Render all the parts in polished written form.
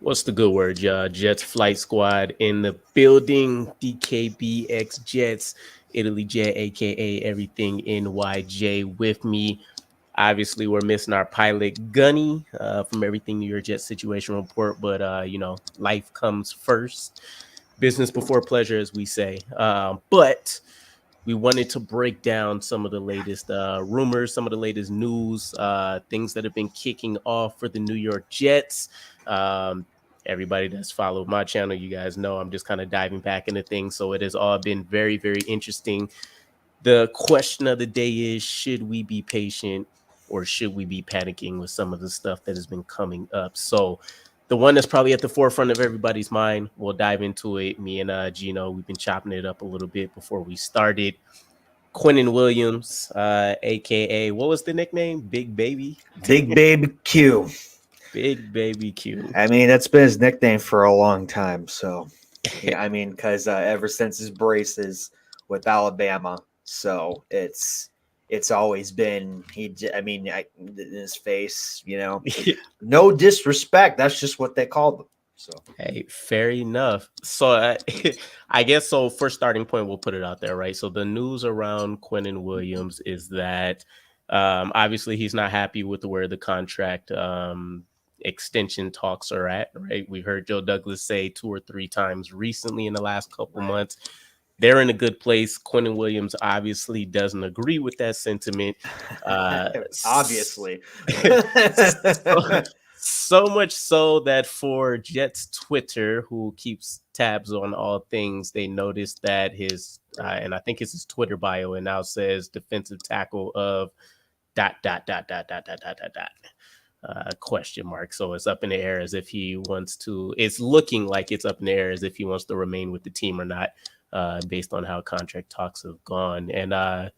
What's the good word, y'all? Jets Flight Squad in the building. DKBxJets, Italy Jet, aka Everything NYJ, with me. Obviously, we're missing our pilot Gunny from Everything New York Jets Situation Report, but life comes first. Business before pleasure, as we say. But we wanted to break down some of the latest rumors, some of the latest news, things that have been kicking off for the New York Jets. Everybody that's followed my channel, you guys know I'm just kind of diving back into things. So it has all been very, very interesting. The question of the day is, should we be patient or should we be panicking with some of the stuff that has been coming up? So the one that's probably at the forefront of everybody's mind, we'll dive into it. Me and Gino, we've been chopping it up a little bit before we started. Quinnen Williams, aka what was the nickname? Big Baby? Big Baby Q. Big Baby Q. I mean, that's been his nickname for a long time. So, yeah, I mean, because ever since his braces with Alabama, so it's always been his face, no disrespect. That's just what they called him. So, hey, fair enough. So I guess so. For starting point, we'll put it out there, right? So the news around Quinnen Williams is that obviously he's not happy with where the contract extension talks are at, right? We heard Joe Douglas say 2 or 3 times recently in the last couple months. They're in a good place. Quinnen Williams obviously doesn't agree with that sentiment. Obviously. So much so that for Jets Twitter, who keeps tabs on all things, they noticed that his, and I think it's his Twitter bio, and now says defensive tackle of ... Question mark. So it's up in the air as if he wants to, it's looking like it's up in the air as if he wants to remain with the team or not, based on how contract talks have gone. And I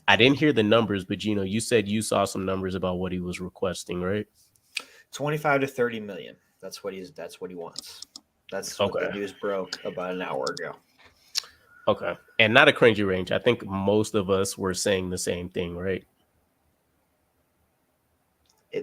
didn't hear the numbers, but Gino, you said you saw some numbers about what he was requesting, right? 25 to 30 million. That's what he wants. That's what the news broke about an hour ago. Okay. And not a cringy range. I think most of us were saying the same thing, right?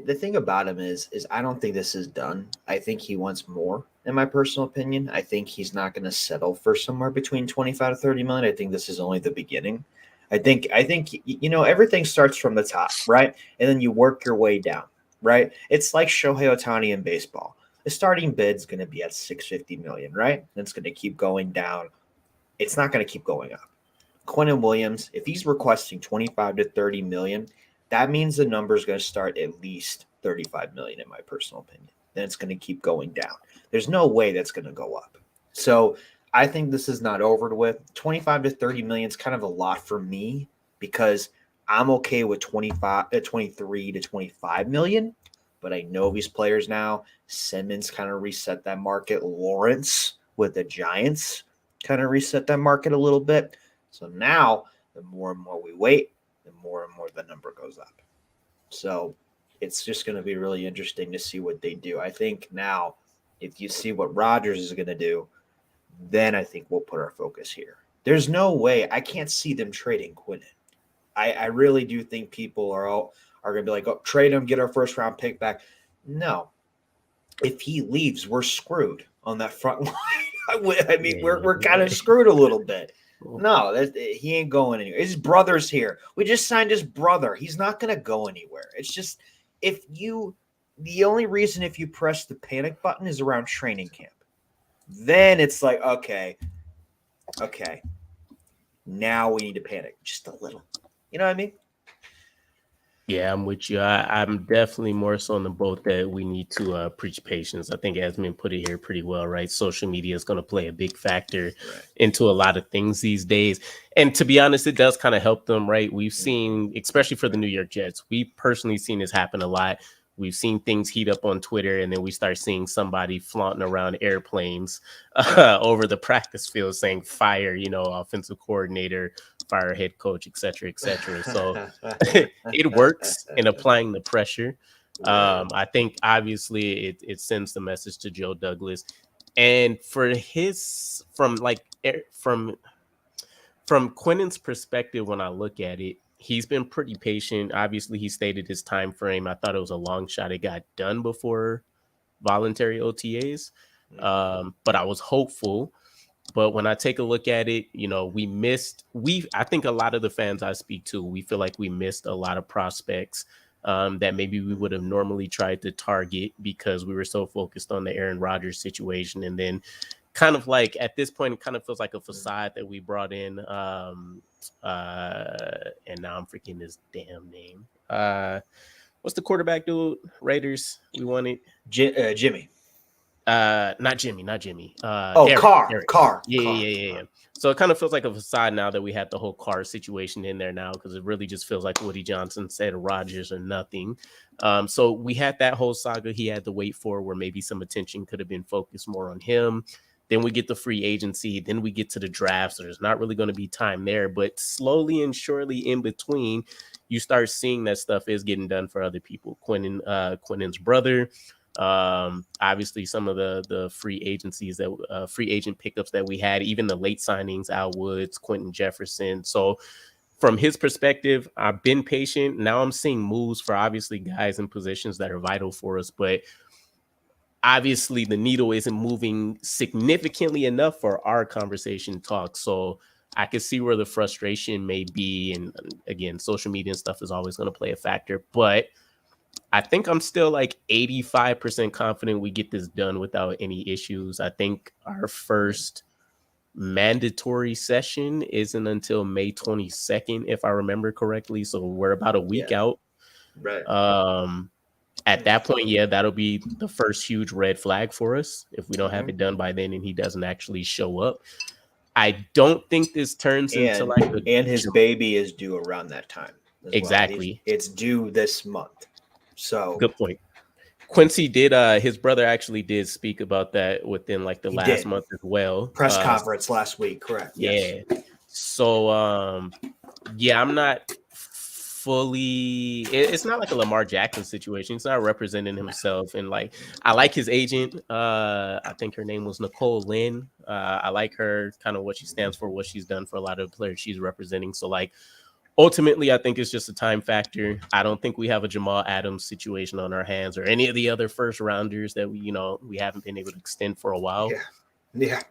The thing about him is I don't think this is done. I think he wants more, in my personal opinion. I think he's not going to settle for somewhere between 25 to 30 million. I think this is only the beginning. I think everything starts from the top, right? And then you work your way down, right? It's like Shohei Ohtani in baseball. The starting bid's going to be at 650 million, right? And it's going to keep going down. It's not going to keep going up. Quinnen Williams, if he's requesting 25 to 30 million, that means the number is going to start at least 35 million, in my personal opinion. Then it's going to keep going down. There's no way that's going to go up. So I think this is not over with. 25 to 30 million is kind of a lot for me because I'm okay with 23 to 25 million. But I know these players now. Simmons kind of reset that market. Lawrence with the Giants kind of reset that market a little bit. So now the more and more we wait, the more and more the number goes up. So it's just going to be really interesting to see what they do. I think now, if you see what Rodgers is going to do, then I think we'll put our focus here. There's no way. I can't see them trading Quinnen. I really do think people are going to be like, oh, trade him, get our first round pick back. No. If he leaves, we're screwed on that front line. I mean, we're kind of screwed a little bit. No, he ain't going anywhere. His brother's here. We just signed his brother. He's not going to go anywhere. It's just the only reason if you press the panic button is around training camp. Then it's like, okay, now we need to panic just a little. You know what I mean? Yeah, I'm with you. I'm definitely more so on the boat that we need to preach patience. I think Asmin put it here pretty well, right? Social media is going to play a big factor into a lot of things these days. And to be honest, it does kind of help them, right? We've seen, especially for the New York Jets, we've personally seen this happen a lot. We've seen things heat up on Twitter, and then we start seeing somebody flaunting around airplanes over the practice field saying fire, offensive coordinator, fire head coach, et cetera, et cetera. So it works in applying the pressure. I think obviously it sends the message to Joe Douglas. And from Quinnen's perspective, when I look at it, he's been pretty patient. Obviously, he stated his time frame. I thought it was a long shot. It got done before voluntary OTAs. But I was hopeful. But when I take a look at it, you know, I think a lot of the fans I speak to, we feel like we missed a lot of prospects that maybe we would have normally tried to target because we were so focused on the Aaron Rodgers situation. And then kind of like at this point, it kind of feels like a facade that we brought in. And now I'm freaking his damn name. What's the quarterback dude? Raiders. We wanted Jimmy. Not Jimmy. Derek. Carr. Yeah. So it kind of feels like a facade now that we had the whole Carr situation in there now, because it really just feels like Woody Johnson said Rodgers or nothing. So we had that whole saga he had to wait for, where maybe some attention could have been focused more on him. Then we get the free agency. Then we get to the draft. So there's not really going to be time there. But slowly and surely in between, you start seeing that stuff is getting done for other people. Quinnen's brother. Obviously some of the free agent pickups that we had, even the late signings, Al Woods, Quentin Jefferson. So from his perspective, I've been patient. Now I'm seeing moves for obviously guys in positions that are vital for us, but obviously the needle isn't moving significantly enough for our conversation talk. So I can see where the frustration may be. And again, social media and stuff is always going to play a factor, but I think I'm still like 85% confident we get this done without any issues. I think our first mandatory session isn't until May 22nd, if I remember correctly. So we're about a week out. Right. At that point, that'll be the first huge red flag for us if we don't have it done by then and he doesn't actually show up. I don't think this turns into like and his baby is due around that time. Exactly. Well. It's due this month. So good point. Quincy did his brother actually did speak about that within like the last month as well. Press conference last week, correct? Yeah. Yes. So I'm not fully it's not like a Lamar Jackson situation. He's not representing himself, and like I like his agent. I think her name was Nicole Lynn. I like her, kind of what she stands for, what she's done for a lot of players she's representing. So like ultimately, I think it's just a time factor. I don't think we have a Jamal Adams situation on our hands or any of the other first rounders that we haven't been able to extend for a while. Yeah.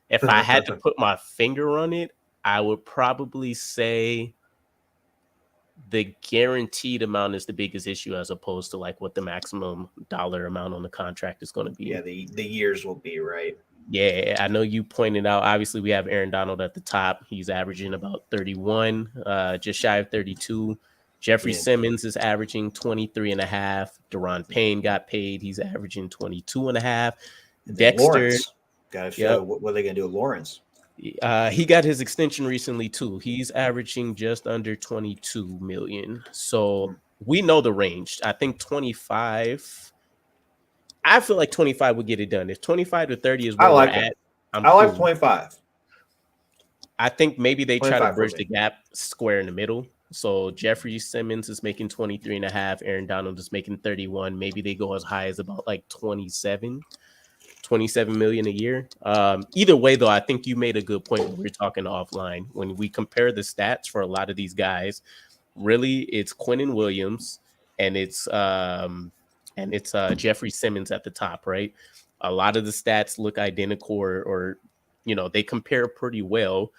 If I had to put my finger on it, I would probably say the guaranteed amount is the biggest issue, as opposed to like what the maximum dollar amount on the contract is going to be. Yeah, the years will be, right? Yeah, I know you pointed out, obviously we have Aaron Donald at the top. He's averaging about 31, just shy of 32. Jeffrey Simmons is averaging 23 and a half. Deron Payne got paid. He's averaging 22 and a half. Dexter. Got to show what are they going to do with Lawrence? He got his extension recently too. He's averaging just under 22 million. So we know the range. I think 25. I feel like 25 would get it done. If 25 to 30 is where we're at, I like 25. I think maybe they try to bridge the gap square in the middle. So Jeffrey Simmons is making 23 and a half. Aaron Donald is making 31. Maybe they go as high as about like 27 million a year. Either way, though, I think you made a good point when we were talking offline. When we compare the stats for a lot of these guys, really it's Quinnen Williams and it's Jeffrey Simmons at the top, right? A lot of the stats look identical or they compare pretty well.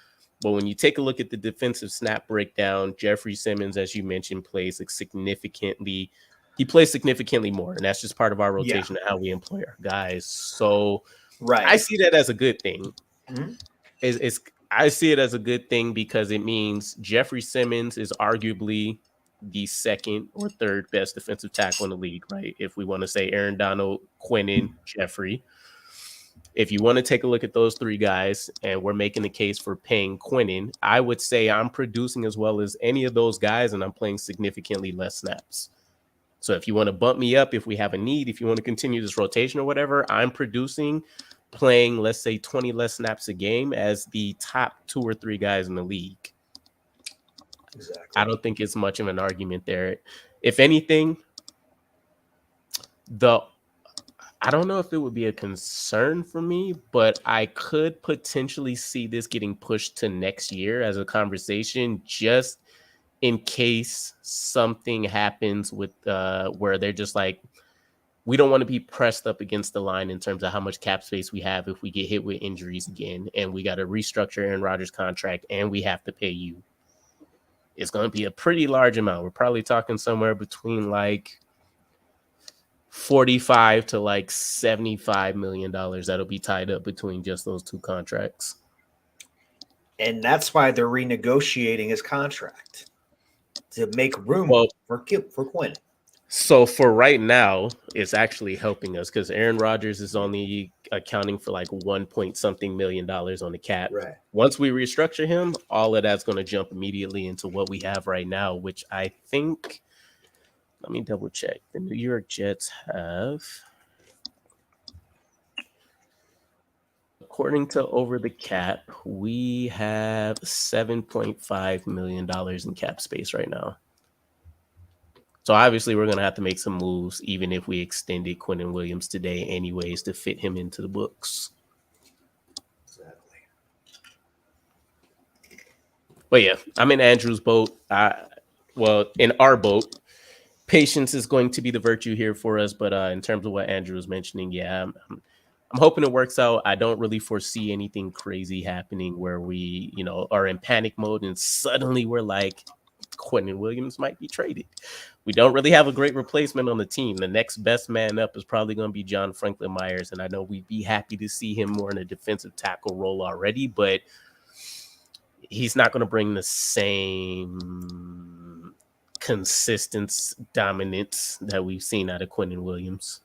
But when you take a look at the defensive snap breakdown, Jeffrey Simmons, as you mentioned, plays significantly more. And that's just part of our rotation and how we employ our guys. So I see that as a good thing. Mm-hmm. I see it as a good thing because it means Jeffrey Simmons is arguably the second or third best defensive tackle in the league, right? If we want to say Aaron Donald, Quinnen, Jeffrey. If you want to take a look at those three guys and we're making the case for paying Quinnen, I would say I'm producing as well as any of those guys and I'm playing significantly less snaps. So if you want to bump me up, if we have a need, if you want to continue this rotation or whatever, I'm producing, playing, let's say 20 less snaps a game as the top 2 or 3 guys in the league. Exactly. I don't think it's much of an argument there. If anything, I don't know if it would be a concern for me, but I could potentially see this getting pushed to next year as a conversation, just in case something happens with where they're just like, we don't want to be pressed up against the line in terms of how much cap space we have if we get hit with injuries again, and we got to restructure Aaron Rodgers' contract, and we have to pay you. It's going to be a pretty large amount. We're probably talking somewhere between like 45 to like $75 million that'll be tied up between just those two contracts. And that's why they're renegotiating his contract to make room for Quinn. So for right now, it's actually helping us because Aaron Rodgers is only accounting for like 1-point-something million on the cap. Right. Once we restructure him, all of that's going to jump immediately into what we have right now, which I think, let me double check. The New York Jets have, according to Over the Cap, we have $7.5 million in cap space right now. So obviously we're going to have to make some moves, even if we extended Quinnen Williams today anyways to fit him into the books. Exactly. But yeah, I'm in Andrew's boat. In our boat, patience is going to be the virtue here for us. But in terms of what Andrew was mentioning, yeah, I'm hoping it works out. I don't really foresee anything crazy happening where we, are in panic mode and suddenly we're like, Quinnen Williams might be traded. We don't really have a great replacement on the team. The next best man up is probably going to be John Franklin Myers, and I know we'd be happy to see him more in a defensive tackle role already, but he's not going to bring the same consistent dominance that we've seen out of Quinnen Williams.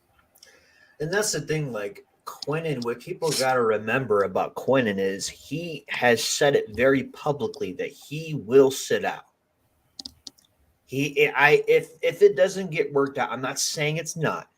And that's the thing, like Quinnen, what people got to remember about Quinnen is he has said it very publicly that he will sit out. If it doesn't get worked out, I'm not saying it's not,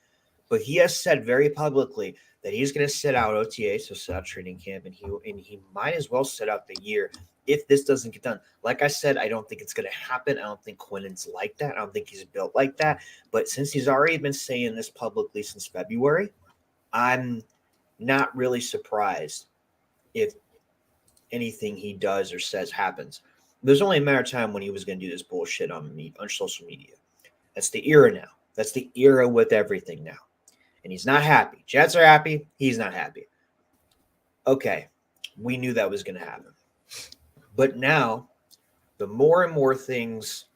but he has said very publicly that he's going to sit out OTA, so sit out training camp, and he might as well sit out the year if this doesn't get done. Like I said, I don't think it's going to happen. I don't think Quinnen's like that. I don't think he's built like that. But since he's already been saying this publicly since February, I'm not really surprised if anything he does or says happens. There's only a matter of time when he was going to do this bullshit on social media. That's the era now. That's the era with everything now. And he's not happy. Jets are happy. He's not happy. Okay, we knew that was going to happen. But now, the more and more things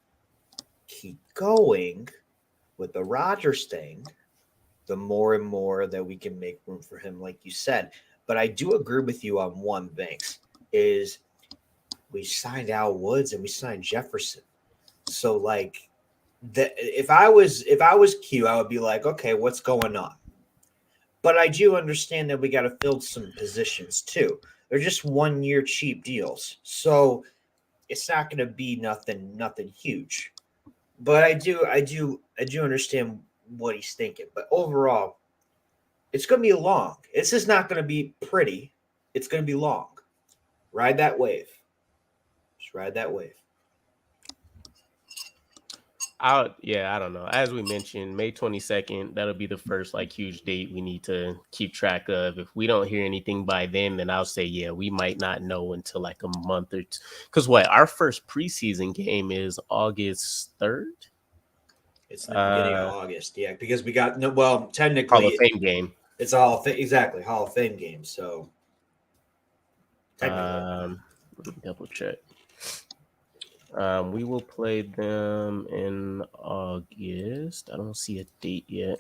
keep going with the Rodgers thing, the more and more that we can make room for him, like you said. But I do agree with you on one thing, is we signed Al Woods and we signed Jefferson. So like if I was Q, I would be like, okay, what's going on? But I do understand that we got to fill some positions too. They're just 1 year cheap deals. So it's not going to be nothing huge. But I do understand what he's thinking. But overall, it's going to be long. It's just not going to be pretty. It's going to be long. Ride that wave. Ride that wave. I don't know. As we mentioned, May 22nd, that'll be the first huge date we need to keep track of. If we don't hear anything by then I'll say, yeah, we might not know until a month or two. Because our first preseason game is August 3rd? It's the beginning of August, yeah, because we got technically Hall of Fame game. It's a Hall of Fame, exactly, Hall of Fame game. So let me double check. We will play them in August. I don't see a date yet.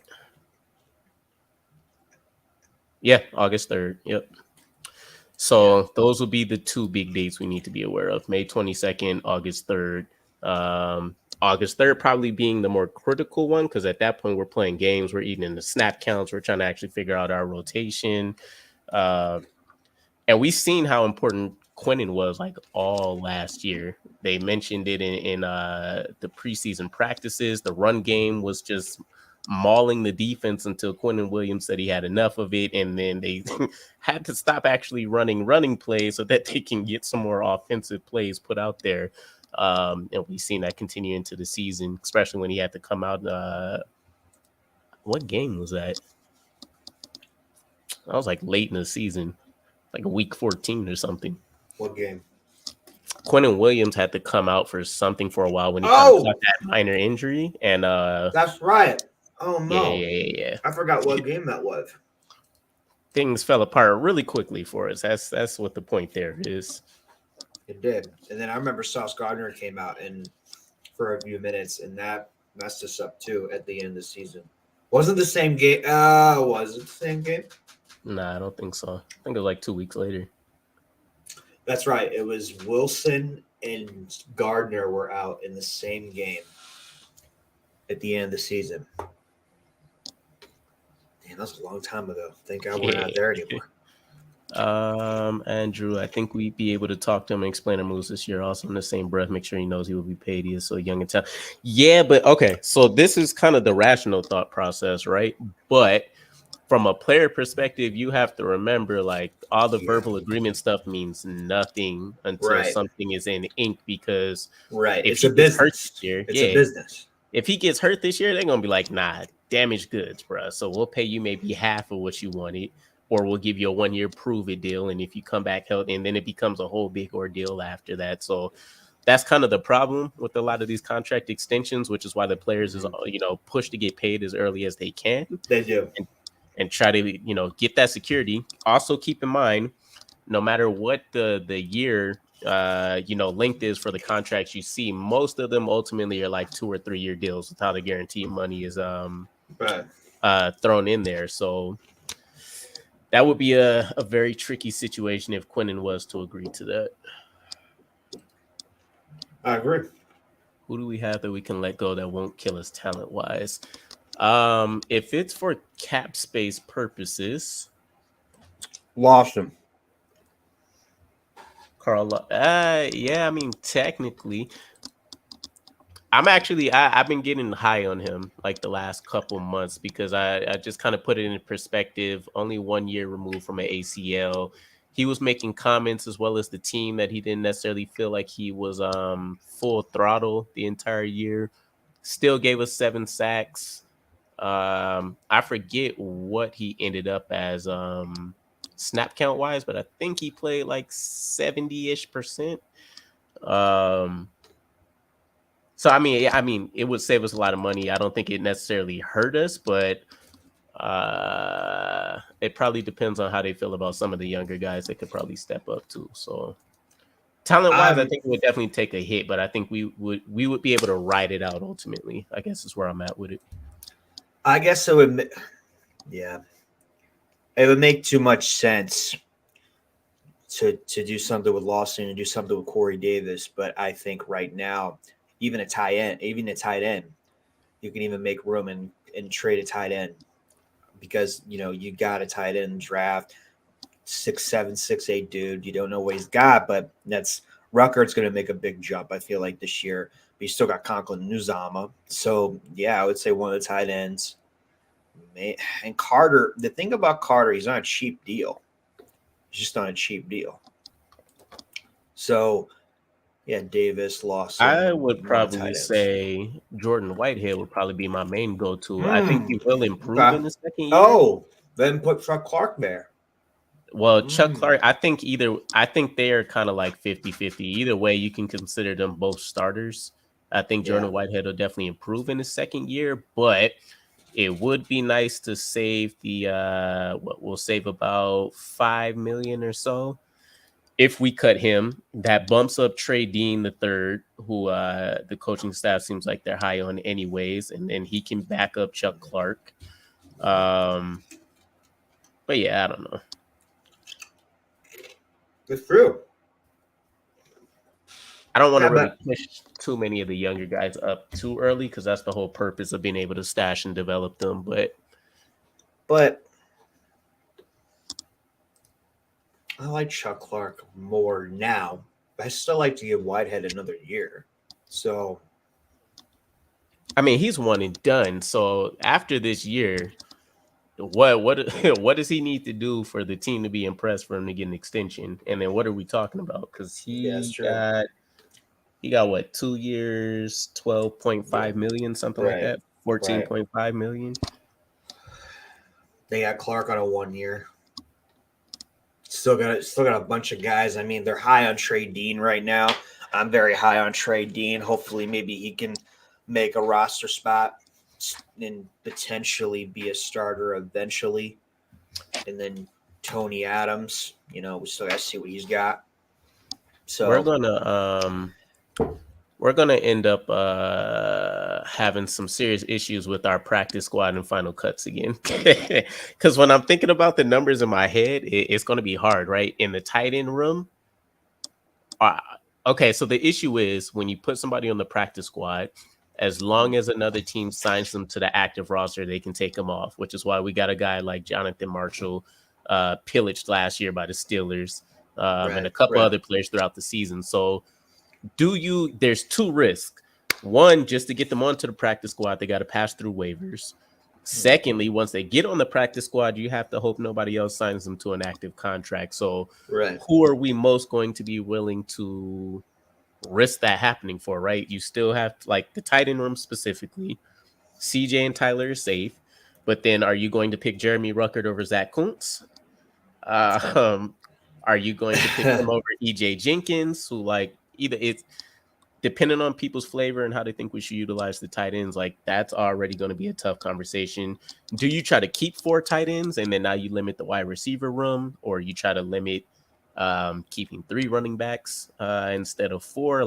Yeah, August 3rd. Yep. So those will be the two big dates we need to be aware of. May 22nd, August 3rd. August 3rd probably being the more critical one because at that point we're playing games. We're eating in the snap counts. We're trying to actually figure out our rotation. And we've seen how important Quinnen was all last year. They mentioned it in the preseason practices. The run game was just mauling the defense until Quinnen Williams said he had enough of it, and then they had to stop actually running plays so that they can get some more offensive plays put out there. And we've seen that continue into the season, especially when he had to come out. What game was that? That was late in the season, week 14 or something. What game? Quinnen Williams had to come out for something for a while when he got that minor injury. And that's right. Oh Yeah, no, yeah, yeah, yeah. I forgot what game that was. Things fell apart really quickly for us. That's what the point there is. It did, and then I remember Sauce Gardner came out and for a few minutes, and that messed us up too at the end of the season. Wasn't the same game? Was it the same game? Nah, I don't think so. I think it was like 2 weeks later. That's right. It was Wilson and Gardner were out in the same game at the end of the season. Damn, that's a long time ago. Thank God we're not there anymore. Andrew, I think we'd be able to talk to him and explain our moves this year. Also, in the same breath, make sure he knows he will be paid. He is so young and talented. Yeah, but okay. So this is kind of the rational thought process, right? But from a player perspective, you have to remember, like, all the verbal agreement stuff means nothing until something is in ink. Because if it's he a gets hurt business. this year, It's a business. If he gets hurt this year, they're gonna be like, nah, damaged goods, bro. So we'll pay you maybe half of what you wanted, or we'll give you a 1-year prove it deal. And if you come back healthy, and then it becomes a whole big ordeal after that. So that's kind of the problem with a lot of these contract extensions, which is why the players is pushed to get paid as early as they can. They do. And try to get that security. Also keep in mind, no matter what the year length is for the contracts you see, most of them ultimately are like 2 or 3 year deals with how the guaranteed money is thrown in there. So that would be a very tricky situation if Quinnen was to agree to that. I agree. Who do we have that we can let go that won't kill us talent wise? If it's for cap space purposes, lost him. Carl. Yeah, I mean, technically, I've been getting high on him like the last couple months because I just kind of put it in perspective. Only 1 year removed from an ACL. He was making comments as well as the team that he didn't necessarily feel like he was full throttle the entire year. Still gave us 7 sacks. I forget what he ended up as snap count wise, but I think he played like 70-ish%. So I mean, it would save us a lot of money. I don't think it necessarily hurt us, but it probably depends on how they feel about some of the younger guys that could probably step up too. So talent wise, I think it would definitely take a hit, but I think we would be able to ride it out ultimately. I guess is where I'm at with it. I guess it would, yeah. It would make too much sense to do something with Lawson and do something with Corey Davis, but I think right now, even a tight end, you can even make room and trade a tight end because you got a tight end draft 6'7", 6'8" dude. You don't know what he's got, but that's Ruckert's going to make a big jump. I feel like this year, but you still got Conklin Nuzama. So yeah, I would say one of the tight ends. And Carter, the thing about Carter, he's not a cheap deal. He's just not a cheap deal. So, yeah, Davis, Lawson. I would probably say Jordan Whitehead would probably be my main go-to. I think he will improve in the second year. Oh, then put Chuck Clark there. Well, Chuck Clark, I think they are kind of like 50-50. Either way, you can consider them both starters. I think Jordan Whitehead will definitely improve in his second year, but it would be nice to save we'll save about $5 million or so if we cut him. That bumps up Trey Dean III, who the coaching staff seems like they're high on anyways, and then he can back up Chuck Clark. But yeah, I don't know. It's true. I don't want to really push too many of the younger guys up too early because that's the whole purpose of being able to stash and develop them. But I like Chuck Clark more now. I still like to give Whitehead another year. So, I mean, he's one and done. So after this year, what does he need to do for the team to be impressed for him to get an extension? And then what are we talking about? Because he got what, 2 years, 12.5 million, something like that, 14.5 million. They got Clark on a 1 year. Still got a bunch of guys. I mean, they're high on Trey Dean right now. I'm very high on Trey Dean. Hopefully, maybe he can make a roster spot. and potentially be a starter eventually. And then Tony Adams, we still got to see what he's got. We're So gonna we're gonna end up having some serious issues with our practice squad and final cuts again. Because when I'm thinking about the numbers in my head, it's gonna be hard, right? In the tight end room. Uh, okay, so the issue is when you put somebody on the practice squad, as long as another team signs them to the active roster, they can take them off, which is why we got a guy like Jonathan Marshall pillaged last year by the Steelers and a couple other players throughout the season. So there's two risks. One, just to get them onto the practice squad, they got to pass through waivers. Secondly, once they get on the practice squad, you have to hope nobody else signs them to an active contract. So who are we most going to be willing to risk that happening for, right? You still have like the tight end room specifically. CJ and Tyler are safe, but then are you going to pick Jeremy Ruckert over Zach Kuntz? Are you going to pick him over EJ Jenkins, who either it's depending on people's flavor and how they think we should utilize the tight ends, that's already going to be a tough conversation. Do you try to keep 4 tight ends and then now you limit the wide receiver room, or you try to limit keeping 3 running backs instead of 4?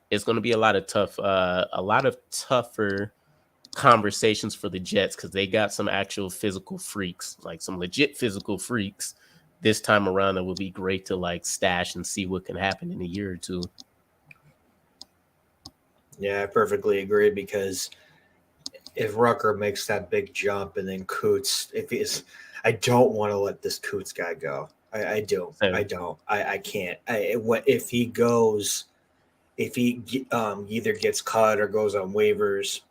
It's going to be a lot of tougher conversations for the Jets because they got some actual physical freaks, like some legit physical freaks this time around that will be great to stash and see what can happen in a year or two. Yeah, I perfectly agree, because if Rucker makes that big jump and then Coots, I don't want to let this Coots guy go. I don't. I can't. If he goes, if he either gets cut or goes on waivers,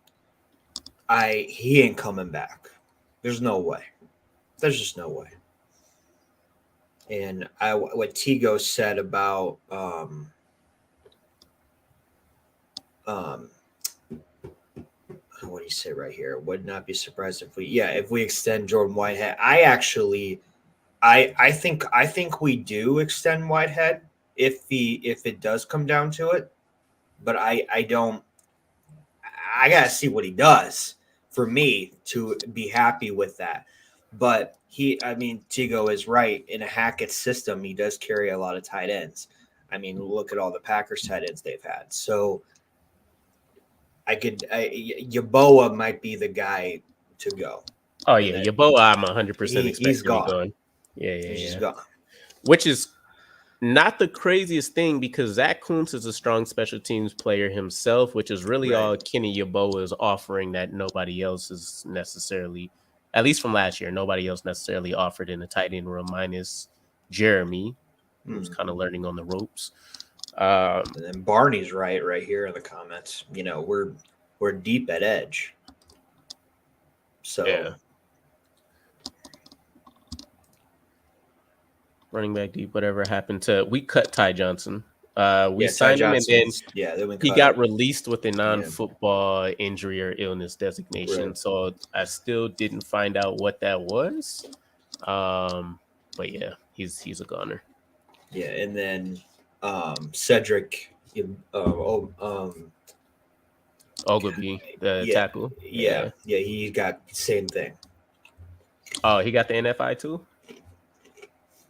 he ain't coming back. There's no way. There's just no way. And what Tigo said about what do you say right here? Would not be surprised if we extend Jordan Whitehead. I think we do extend Whitehead if it does come down to it, but I gotta see what he does for me to be happy with that. But Tigo is right. In a Hackett system, he does carry a lot of tight ends. Look at all the Packers tight ends they've had. So Yeboah might be the guy to go. Oh yeah, Yeboah, I'm 100% he's gone. Yeah, he's gone. Which is not the craziest thing because Zach Kuntz is a strong special teams player himself, which is really all Kenny Yeboah is offering that nobody else is necessarily, at least from last year, nobody else necessarily offered in the tight end room minus Jeremy, who's kind of learning on the ropes. And then Barney's right here in the comments. We're deep at edge. So yeah. Running back deep, whatever happened to we cut Ty Johnson. We signed him and then he got released with a non-football injury or illness designation. So I still didn't find out what that was. But yeah, he's a goner. Yeah, and then Cedric Ogilvy, the tackle. Yeah, he got the same thing. Oh, he got the NFI too?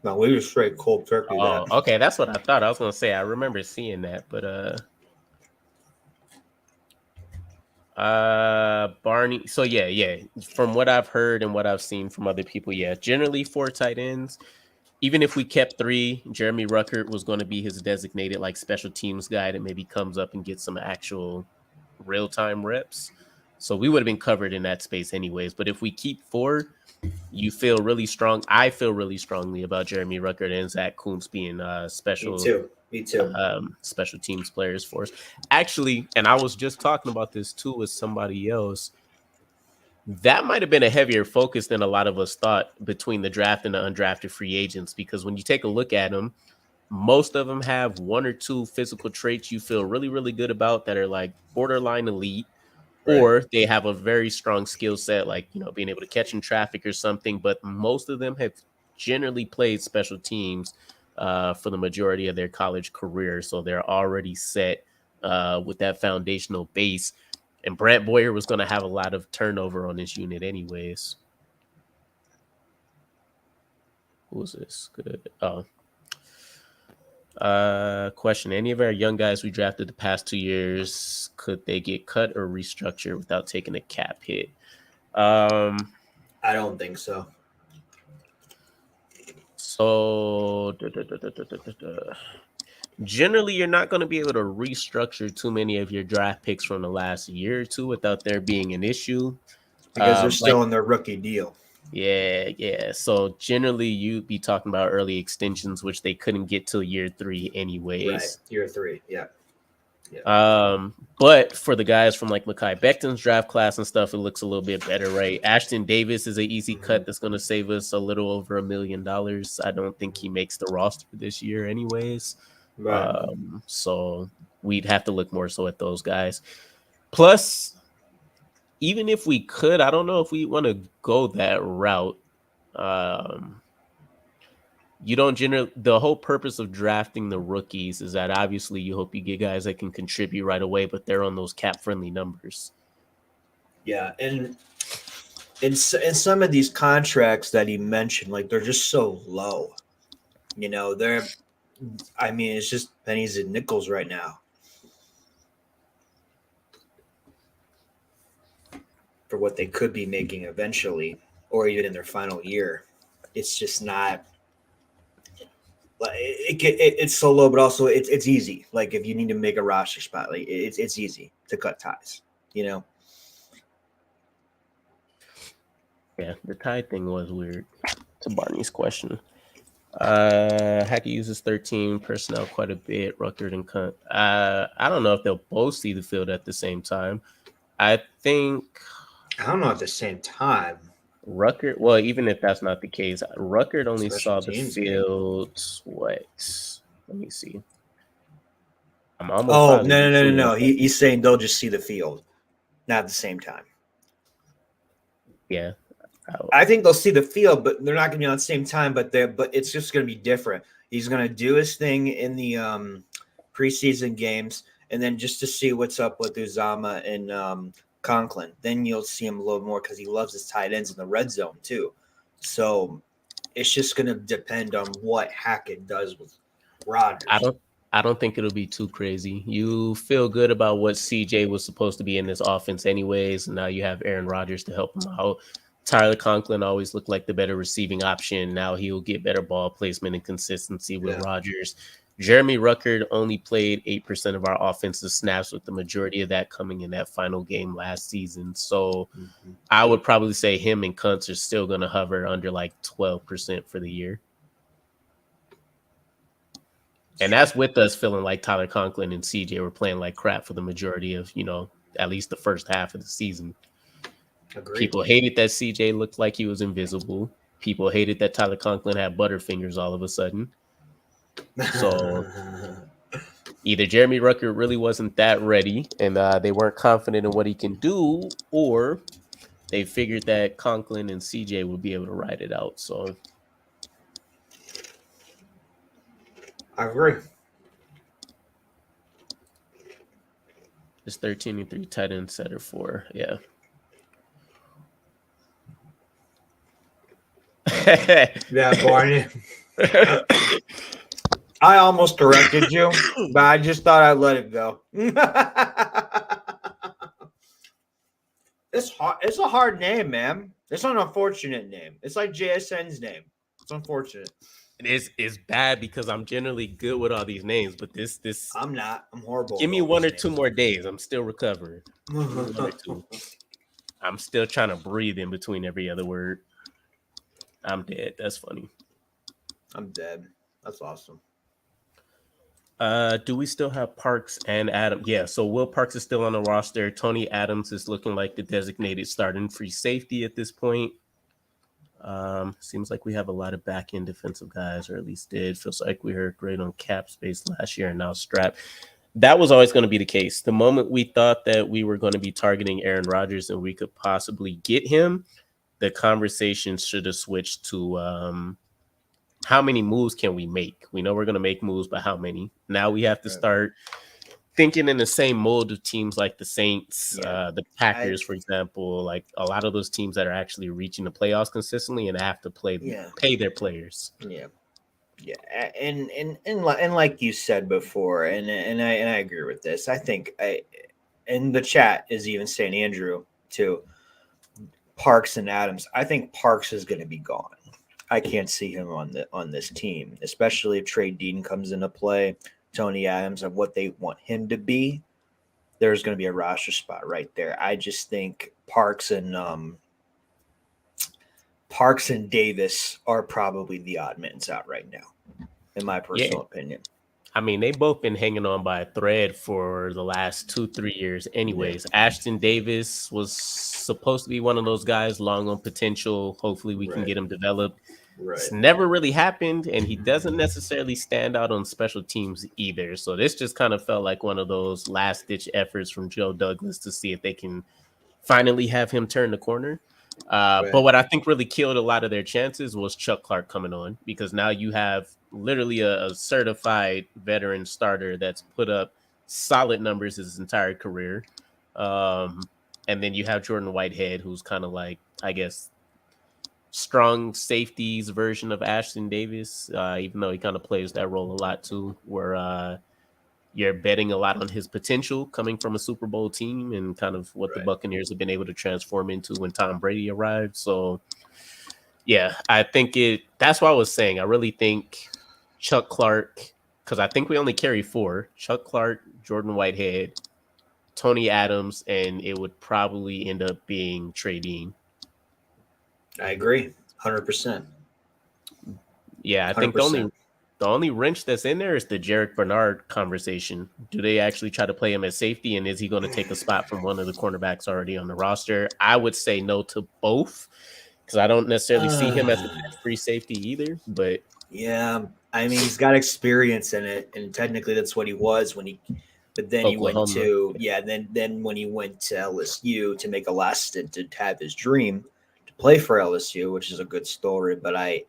No, we were straight cold turkey. Oh, okay, that's what I thought. I was gonna say I remember seeing that, but Barney. So yeah. From what I've heard and what I've seen from other people, generally 4 tight ends. Even if we kept 3, Jeremy Ruckert was going to be his designated special teams guy that maybe comes up and gets some actual real-time reps. So we would have been covered in that space anyways. But if we keep 4, you feel really strong. I feel really strongly about Jeremy Ruckert and Zach Kuntz being special. Me too. Special teams players for us. Actually, and I was just talking about this too with somebody else. That might have been a heavier focus than a lot of us thought between the draft and the undrafted free agents, because when you take a look at them, most of them have 1 or 2 physical traits you feel really, really good about that are borderline elite, or they have a very strong skill set, being able to catch in traffic or something. But most of them have generally played special teams for the majority of their college career. So they're already set with that foundational base. And Brant Boyer was going to have a lot of turnover on this unit anyways. Who was this? Good. Oh. Question. Any of our young guys we drafted the past 2 years, could they get cut or restructured without taking a cap hit? I don't think so. So generally, you're not going to be able to restructure too many of your draft picks from the last year or two without there being an issue. Because they're still in their rookie deal. Yeah. So generally, you'd be talking about early extensions, which they couldn't get till year 3 anyways. Right, year 3, yeah. But for the guys from like Mekhi Becton's draft class and stuff, it looks a little bit better, right? Ashton Davis is an easy cut that's going to save us a little over $1 million. I don't think he makes the roster this year anyways. Right. So we'd have to look more so at those guys. Plus, even if we could, I don't know if we want to go that route. You don't generally, the whole purpose of drafting the rookies is that obviously you hope you get guys that can contribute right away, but they're on those cap friendly numbers. Yeah. And in some of these contracts that he mentioned, like they're just so low, it's just pennies and nickels right now for what they could be making eventually, or even in their final year. It's just not. It's so low, but also it's easy. Like if you need to make a roster spot, like it's easy to cut ties. Yeah, the tie thing was weird. To Barney's question, Hackett uses 13 personnel quite a bit. Ruckert and Cunt. I don't know if they'll both see the field at the same time. I don't know at the same time. Ruckert, well, even if that's not the case, Ruckert only saw the field. What? Let me see. I'm almost. No. He's saying they'll just see the field, not at the same time. Yeah, I think they'll see the field, but they're not going to be on the same time. But it's just going to be different. He's going to do his thing in the preseason games, and then just to see what's up with Uzama and Conklin, then you'll see him a little more because he loves his tight ends in the red zone too. So it's just going to depend on what Hackett does with Rodgers. I don't think it'll be too crazy. You feel good about what CJ was supposed to be in this offense anyways, and now you have Aaron Rodgers to help him out. Tyler Conklin always looked like the better receiving option. Now he'll get better ball placement and consistency with Rodgers. Jeremy Ruckert only played 8% of our offensive snaps, with the majority of that coming in that final game last season. So I would probably say him and Kuntz are still going to hover under like 12% for the year. And that's with us feeling like Tyler Conklin and CJ were playing like crap for the majority of, at least the first half of the season. Agreed. People hated that CJ looked like he was invisible. People hated that Tyler Conklin had butterfingers all of a sudden. So either Jeremy Ruckert really wasn't that ready and they weren't confident in what he can do, or they figured that Conklin and CJ would be able to ride it out. So I agree. It's 13-3 tight end setter 4. Yeah. Yeah, Barney. I almost corrected you, but I just thought I'd let it go. It's hard. It's a hard name, man. It's an unfortunate name. It's like JSN's name. It's unfortunate. It's bad because I'm generally good with all these names, but this I'm not. I'm horrible. Give me 1 or 2 more days. I'm still recovering. 1 or 2. I'm still trying to breathe in between every other word. I'm dead. That's funny. I'm dead. That's awesome. Do we still have Parks and Adams? Yeah, so Will Parks is still on the roster. Tony Adams is looking like the designated starting free safety at this point. Seems like we have a lot of back-end defensive guys, or at least did. Feels like we were great on cap space last year and now strap. That was always going to be the case. The moment we thought that we were going to be targeting Aaron Rodgers and we could possibly get him, the conversation should have switched to how many moves can we make? We know we're going to make moves, but how many? Now we have to start thinking in the same mold of teams like the Saints, the I Packers, for example, like a lot of those teams that are actually reaching the playoffs consistently and have to pay their players. Yeah. Yeah, and like you said before, and I agree with this. I think and the chat is even saying Andrew too. Parks and Adams. I think Parks is going to be gone. I can't see him on this team, especially if Trey Dean comes into play. Tony Adams and what they want him to be. There's going to be a roster spot right there. I just think Parks and Davis are probably the odd men out right now, in my personal opinion. I mean, they both been hanging on by a thread for the last 2-3 years anyways. Yeah. Ashton Davis was supposed to be one of those guys long on potential. Hopefully we can get him developed. It's never really happened, and he doesn't necessarily stand out on special teams either. So this just kind of felt like one of those last-ditch efforts from Joe Douglas to see if they can finally have him turn the corner. But what I think really killed a lot of their chances was Chuck Clark coming on, because now you have literally a certified veteran starter that's put up solid numbers his entire career. And then you have Jordan Whitehead, who's kind of like, I guess, strong safeties version of Ashton Davis, even though he kind of plays that role a lot too, where you're betting a lot on his potential coming from a Super Bowl team and kind of what the Buccaneers have been able to transform into when Tom Brady arrived. So, yeah, I think that's what I was saying. I really think Chuck Clark, because I think we only carry 4, Chuck Clark, Jordan Whitehead, Tony Adams, and it would probably end up being Trey Dean. I agree, 100%. Yeah, I think the only wrench that's in there is the Jarek Bernard conversation. Do they actually try to play him as safety, and is he going to take a spot from one of the cornerbacks already on the roster? I would say no to both, because I don't necessarily see him as a free safety either. But yeah, I mean, he's got experience in it, and technically that's what he was when he. But then Oklahoma. He went to then when he went to LSU to make a last stint to have his dream to play for LSU, which is a good story. But I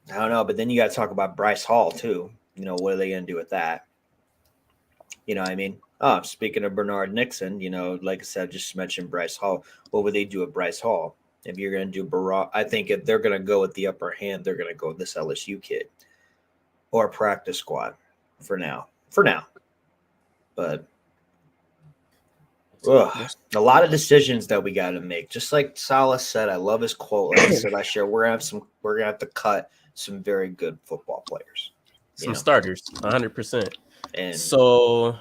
don't know. But then you got to talk about Bryce Hall too. You know, what are they going to do with that? You know what I mean? Oh, speaking of Bernard Nixon, you know, like I said, just mentioned Bryce Hall. What would they do with Bryce Hall? If you're going to do I think if they're going to go with the upper hand, they're going to go with this LSU kid or practice squad for now. But a lot of decisions that we got to make. Just like Salah said, I love his quote. Like I said last year, we're gonna have to cut some very good football players, some starters, 100%. And so,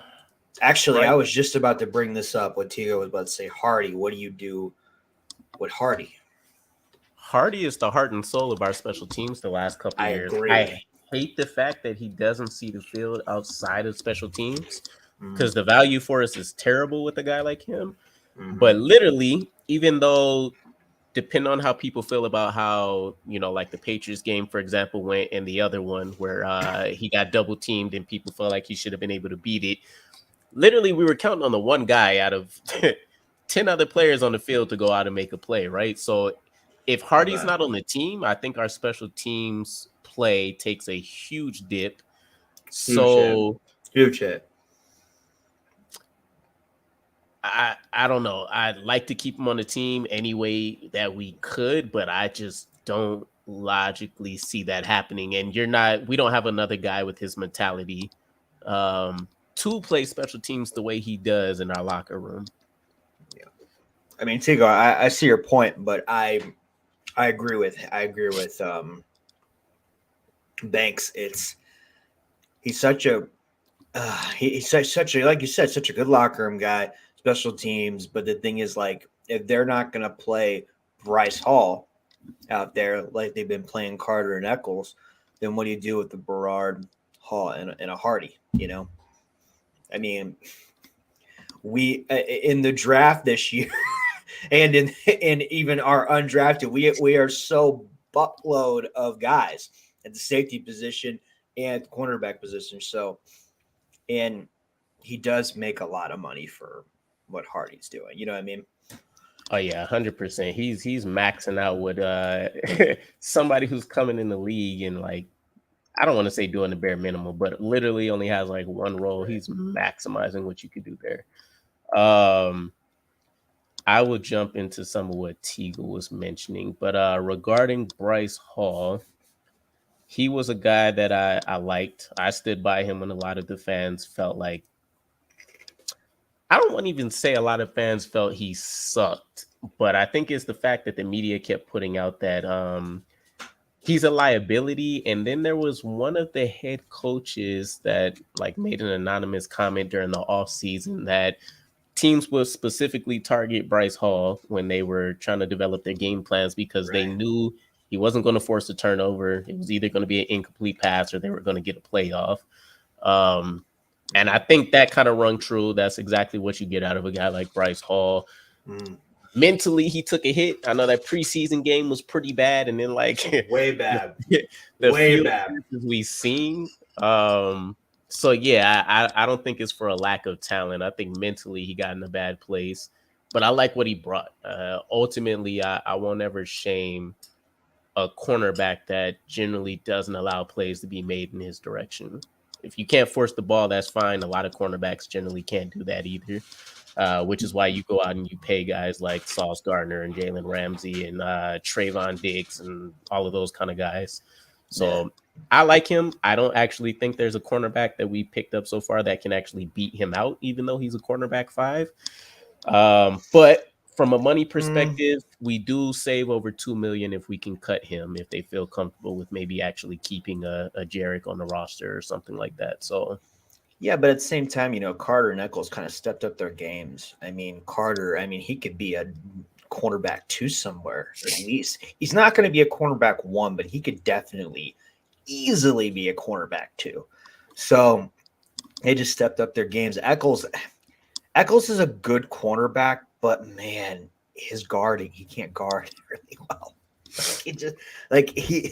actually, I was just about to bring this up. What Tigo was about to say, Hardy. What do you do with Hardy? Hardy is the heart and soul of our special teams the last couple of years. I hate the fact that he doesn't see the field outside of special teams, because the value for us is terrible with a guy like him. But literally, even though, depending on how people feel about how, you know, like the Patriots game, for example, went, and the other one where he got double teamed and people felt like he should have been able to beat it. Literally, we were counting on the one guy out of 10 other players on the field to go out and make a play, right? So if Hardy's not on the team, I think our special teams play takes a huge dip. Huge hit. I don't know. I'd like to keep him on the team any way that we could, but I just don't logically see that happening. And we don't have another guy with his mentality to play special teams the way he does in our locker room. Yeah. I mean, Tigo, I see your point, but I agree with Banks. He's such a like you said, such a good locker room guy, special teams. But the thing is, like, if they're not going to play Bryce Hall out there like they've been playing Carter and Eccles, then what do you do with the Berard, Hall, and a Hardy? You know, I mean, we in the draft this year, and even our undrafted, we are so buttload of guys at the safety position and cornerback position. So, and he does make a lot of money for what Hardy's doing. You know what I mean? Oh yeah, 100%. He's maxing out with somebody who's coming in the league and like I don't want to say doing the bare minimum, but literally only has like one role. He's maximizing what you could do there. I will jump into some of what Teagle was mentioning, but regarding Bryce Hall, he was a guy that I liked. I stood by him when a lot of the fans felt like, I don't want to even say a lot of fans felt he sucked, but I think it's the fact that the media kept putting out that he's a liability. And then there was one of the head coaches that like made an anonymous comment during the offseason that teams would specifically target Bryce Hall when they were trying to develop their game plans because they knew he wasn't going to force a turnover. It was either going to be an incomplete pass or they were going to get a playoff. And I think that kind of rung true. That's exactly what you get out of a guy like Bryce Hall. Mentally, he took a hit. I know that preseason game was pretty bad, and then like way bad, the few passes we've seen. So yeah, I don't think it's for a lack of talent. I think mentally he got in a bad place, but I like what he brought. Ultimately, I won't ever shame a cornerback that generally doesn't allow plays to be made in his direction. If you can't force the ball, that's fine. A lot of cornerbacks generally can't do that either, which is why you go out and you pay guys like Sauce Gardner and Jalen Ramsey and Trayvon Diggs and all of those kind of guys. So I like him. I don't actually think there's a cornerback that we picked up so far that can actually beat him out, even though he's a cornerback 5. But from a money perspective, we do save over $2 million if we can cut him, if they feel comfortable with maybe actually keeping a Jarek on the roster or something like that. So yeah, but at the same time, Carter and Eccles kind of stepped up their games. Carter, he could be a cornerback 2 somewhere, at least. He's not going to be a cornerback 1, but he could definitely easily be a cornerback 2. So they just stepped up their games. Eccles is a good cornerback, but man, his guarding, he can't guard really well.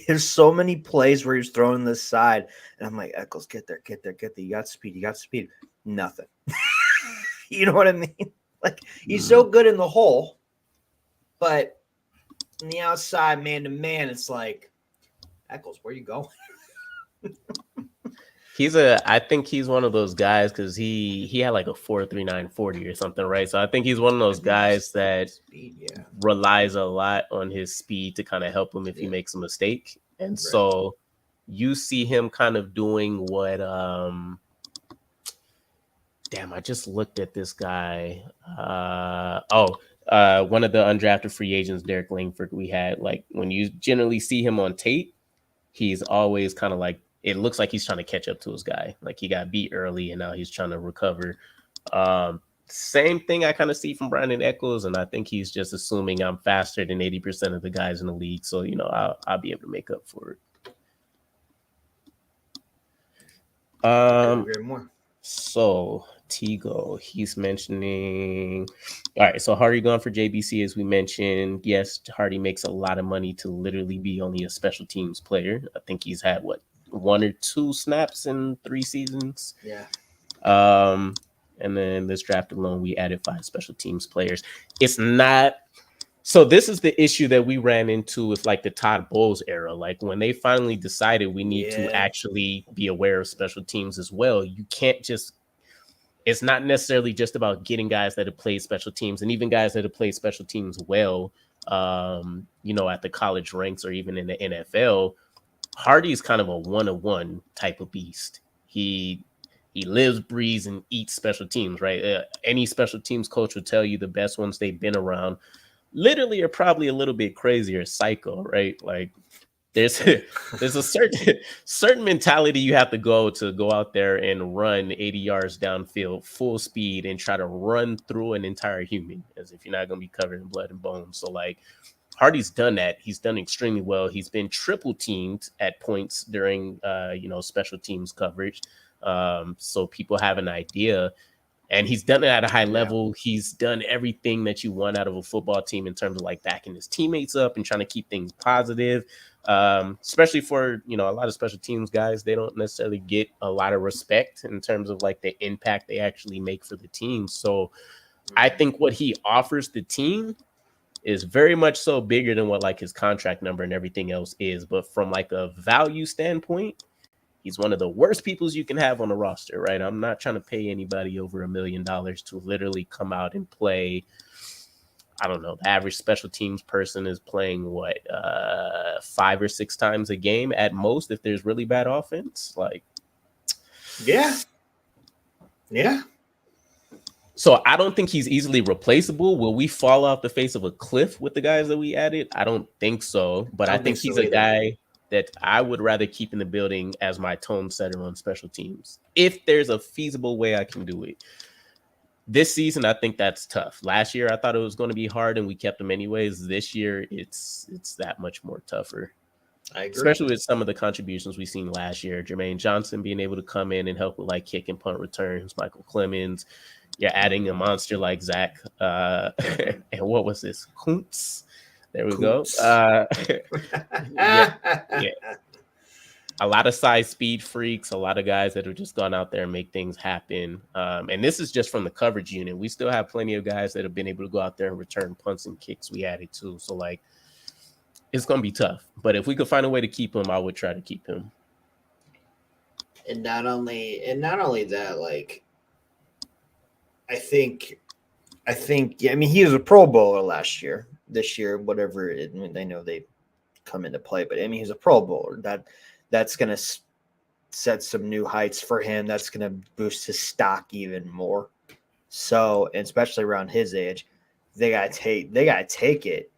There's so many plays where he's throwing this side, and I'm like, Eccles, get there. You got speed. Nothing. You know what I mean? He's so good in the hole, but on the outside, man to man, it's like, Eccles, where you going? I think he's one of those guys because he had like a 4.39 40 or something, right? So I think he's one of those guys that relies a lot on his speed to kind of help him if he makes a mistake. And so you see him kind of doing what I just looked at this guy. One of the undrafted free agents, Derek Langford, we had, like, when you generally see him on tape, he's always kind of like, it looks like he's trying to catch up to his guy. Like he got beat early and now he's trying to recover. Same thing I kind of see from Brandon Eccles, and I think he's just assuming I'm faster than 80% of the guys in the league. So, I'll be able to make up for it. So Tigo, he's mentioning, all right, so Hardy gone for JBC, as we mentioned. Yes, Hardy makes a lot of money to literally be only a special teams player. I think he's had 1 or 2 snaps in 3 seasons. Yeah. And then this draft alone, we added 5 special teams players. It's not. So this is the issue that we ran into with like the Todd Bowles era. Like when they finally decided we need to actually be aware of special teams as well. You can't just, it's not necessarily just about getting guys that have played special teams, and even guys that have played special teams well, at the college ranks or even in the NFL. Hardy's kind of a 1-on-1 type of beast. He lives, breathes, and eats special teams, right? Any special teams coach will tell you the best ones they've been around literally are probably a little bit crazier psycho, right? Like there's a certain mentality you have to go out there and run 80 yards downfield full speed and try to run through an entire human as if you're not going to be covered in blood and bones. So like Hardy's done that. He's done extremely well. He's been triple teamed at points during special teams coverage. So people have an idea, and he's done it at a high level. He's done everything that you want out of a football team in terms of like backing his teammates up and trying to keep things positive. Especially for, a lot of special teams guys, they don't necessarily get a lot of respect in terms of like the impact they actually make for the team. So I think what he offers the team is very much so bigger than what like his contract number and everything else is. But from like a value standpoint, He's one of the worst peoples you can have on the roster, right? I'm not trying to pay anybody over $1 million to literally come out and play. I don't know. The average special teams person is playing 5 or 6 times a game at most if there's really bad offense. Like, yeah. So I don't think he's easily replaceable. Will we fall off the face of a cliff with the guys that we added? I don't think so. But I think he's a guy that I would rather keep in the building as my tone setter on special teams. If there's a feasible way I can do it. This season, I think that's tough. Last year, I thought it was going to be hard, and we kept him anyways. This year, it's that much more tougher. I agree. Especially with some of the contributions we've seen last year. Jermaine Johnson being able to come in and help with like kick and punt returns. Michael Clemens. You're adding a monster like Zach. And what was this? Kuntz. There we go. Yeah. A lot of size speed freaks, a lot of guys that have just gone out there and make things happen. And this is just from the coverage unit. We still have plenty of guys that have been able to go out there and return punts and kicks we added too. So like, it's going to be tough. But if we could find a way to keep him, I would try to keep him. And not only that, like, I think, I mean, he was a Pro Bowler last year. This year, whatever it, I mean, they know they come into play, but I mean, he's a Pro Bowler. That's going to set some new heights for him. That's going to boost his stock even more. So, and especially around his age, they got to take it,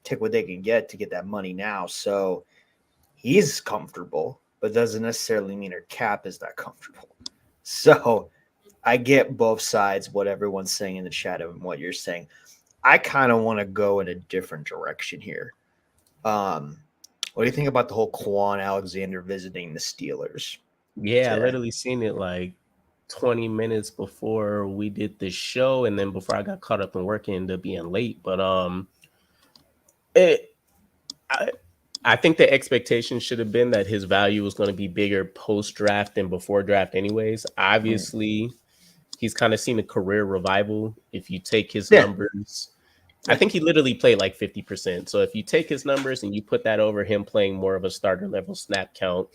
take what they can get to get that money now. So he's comfortable, but doesn't necessarily mean her cap is that comfortable. So I get both sides, what everyone's saying in the chat and what you're saying. I kind of want to go in a different direction here. What do you think about the whole Kwon Alexander visiting the Steelers? Yeah, I literally seen it like 20 minutes before we did the show, and then before I got caught up in work and ended up being late. But I think the expectation should have been that his value was going to be bigger post-draft than before draft anyways. Obviously, he's kind of seen a career revival. If you take his numbers, I think he literally played like 50%. So if you take his numbers and you put that over him playing more of a starter level snap count,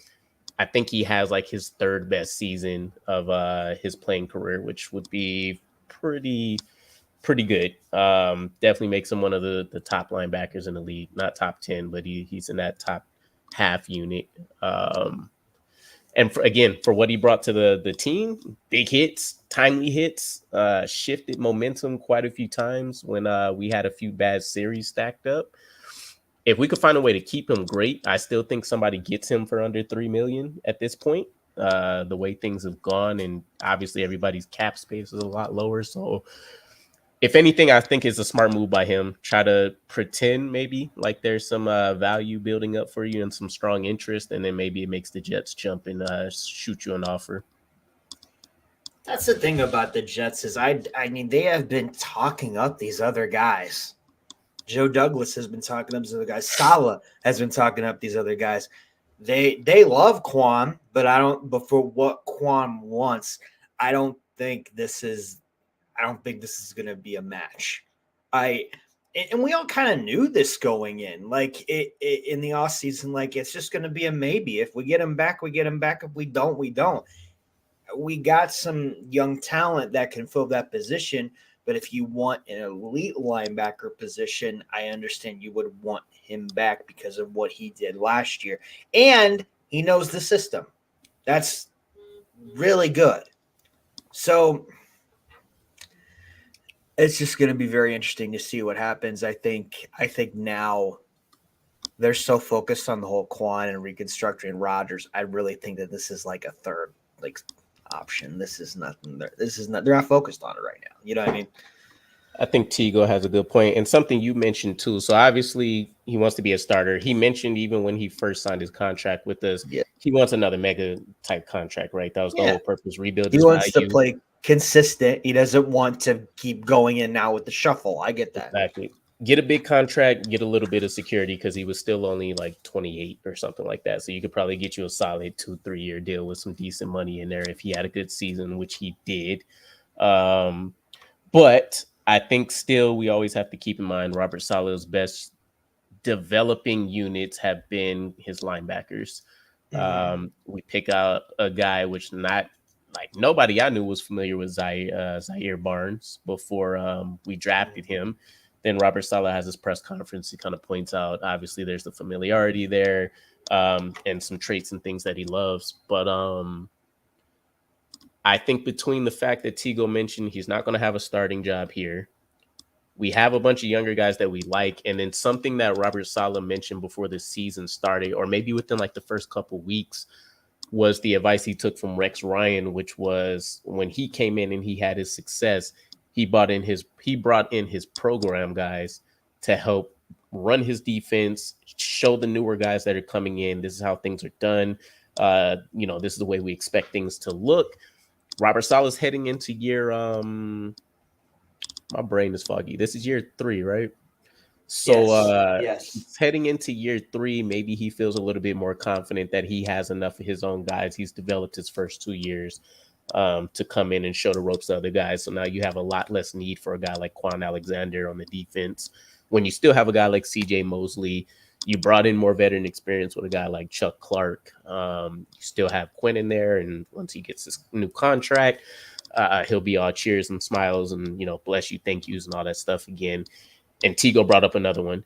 I think he has like his third best season of his playing career, which would be pretty good. Definitely makes him one of the top linebackers in the league. Not top 10, but he's in that top half unit. And for what he brought to the team, big hits, timely hits, shifted momentum quite a few times when we had a few bad series stacked up. If we could find a way to keep him, great. I still think somebody gets him for under $3 million at this point. The way things have gone, and obviously everybody's cap space is a lot lower. So if anything, I think it's a smart move by him. Try to pretend maybe like there's some value building up for you and some strong interest, and then maybe it makes the Jets jump and shoot you an offer. That's the thing about the Jets is I mean, they have been talking up these other guys. Joe Douglas has been talking up these other guys. Saleh has been talking up these other guys. They love Kwon, but for what Kwon wants, I don't think this is going to be a match. And we all kind of knew this going in, like in the offseason, like it's just going to be a maybe. If we get him back, we get him back. If we don't, we don't. We got some young talent that can fill that position. But if you want an elite linebacker position, I understand you would want him back because of what he did last year. And he knows the system. That's really good. So it's just going to be very interesting to see what happens. I think now they're so focused on the whole Kwon and reconstructing Rodgers. I really think that this is like a third option. This is nothing. They're not focused on it right now. You know what I mean? I think Tigo has a good point, and something you mentioned too. So obviously he wants to be a starter. He mentioned even when he first signed his contract with us, he wants another mega type contract, right? That was the whole purpose. Rebuild. He wants to play consistent. He doesn't want to keep going in now with the shuffle. I get that. Exactly. Get a big contract, get a little bit of security because he was still only like 28 or something like that. So you could probably get you a solid 2-3 year deal with some decent money in there if he had a good season, which he did. But I think still we always have to keep in mind Robert Saleh's best developing units have been his linebackers. We pick out a guy which not like nobody I knew was familiar with Zaire Barnes before we drafted him. Then Robert Saleh has his press conference. He kind of points out, obviously, there's the familiarity there and some traits and things that he loves. But I think between the fact that Tigo mentioned he's not going to have a starting job here, we have a bunch of younger guys that we like, and then something that Robert Saleh mentioned before the season started, or maybe within like the first couple weeks, was the advice he took from Rex Ryan, which was when he came in and he had his success, he brought in his program guys to help run his defense, show the newer guys that are coming in, this is how things are done. This is the way we expect things to look. Robert Saleh's heading into year my brain is foggy. This is year 3, right? So yes. He's heading into year 3. Maybe he feels a little bit more confident that he has enough of his own guys. He's developed his first 2 years to come in and show the ropes to other guys. So now you have a lot less need for a guy like Kwon Alexander on the defense. When you still have a guy like CJ Mosley, you brought in more veteran experience with a guy like Chuck Clark. You still have Quinn in there, and once he gets his new contract, he'll be all cheers and smiles and, bless you, thank yous and all that stuff again. And Tigo brought up another one.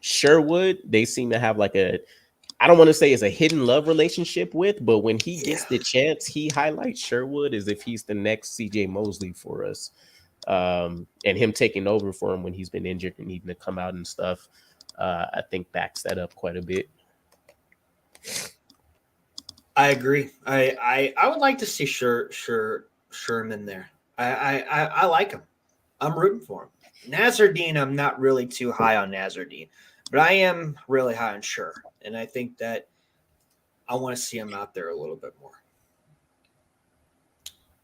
Sherwood, they seem to have like I don't want to say it's a hidden love relationship with, but when he gets the chance, he highlights Sherwood as if he's the next CJ Mosley for us. And him taking over for him when he's been injured and needing to come out and stuff, I think backs that up quite a bit. I agree. I would like to see Sherman there. I like him. I'm rooting for him. Nazardine, I'm not really too high on Nazardine, but I am really high on Sher. And I think that I want to see him out there a little bit more.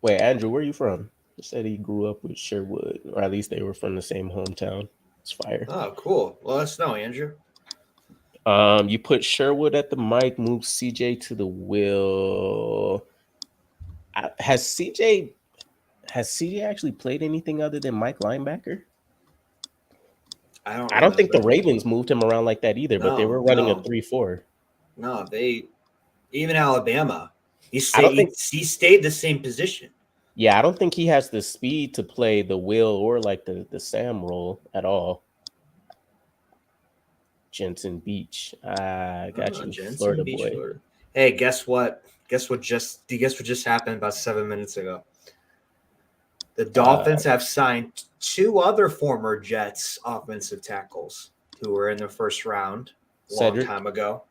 Wait, Andrew, where are you from? You said he grew up with Sherwood, or at least they were from the same hometown. It's fire. Oh, cool. Well, let us know, Andrew. You put Sherwood at the mic, move CJ to the wheel. Has CJ actually played anything other than Mike linebacker? I don't think the Ravens moved him around like that either, but they were running a 3-4. No, even Alabama. He stayed the same position. Yeah, I don't think he has the speed to play the Will or like the Sam role at all. Jensen Beach. I got you, Jensen Florida Beach, boy. Florida. Hey, guess what? Guess what just happened about 7 minutes ago? The Dolphins have signed 2 other former Jets offensive tackles who were in the first round a long time ago.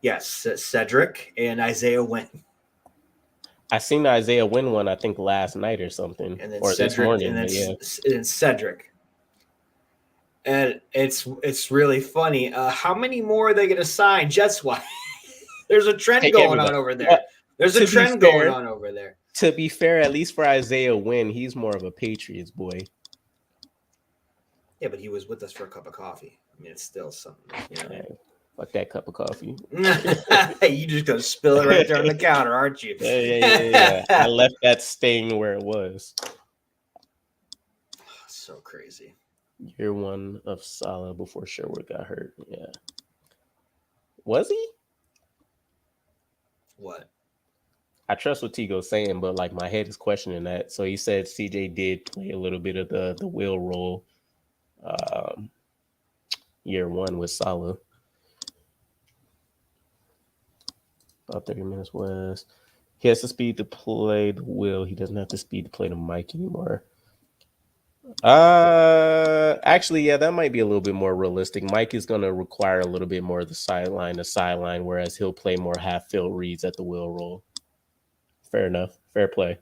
Yes, Cedric and Isaiah Wynn. I seen the Isaiah Wynn one, I think, last night or something, and then or Cedric, this morning. And then Cedric. And it's really funny. How many more are they going to sign Jets-wise? There's a trend going on over there. There's a trend going on over there. To be fair, at least for Isaiah Wynn, he's more of a Patriots boy. Yeah, but he was with us for a cup of coffee. I mean, it's still something. Hey, fuck that cup of coffee. You just gonna spill it right there on the counter, aren't you? Yeah. I left that stain where it was. So crazy. Year 1 of Saleh before Sherwood got hurt. Yeah. Was he? What? I trust what Tigo's saying, but like my head is questioning that. So he said CJ did play a little bit of the Will role year 1 with Saleh. About 30 minutes west. He has the speed to play the Will. He doesn't have the speed to play the Mike anymore. Actually, yeah, that might be a little bit more realistic. Mike is going to require a little bit more of the sideline to sideline, whereas he'll play more half-field reads at the Will role. Fair enough. Fair play.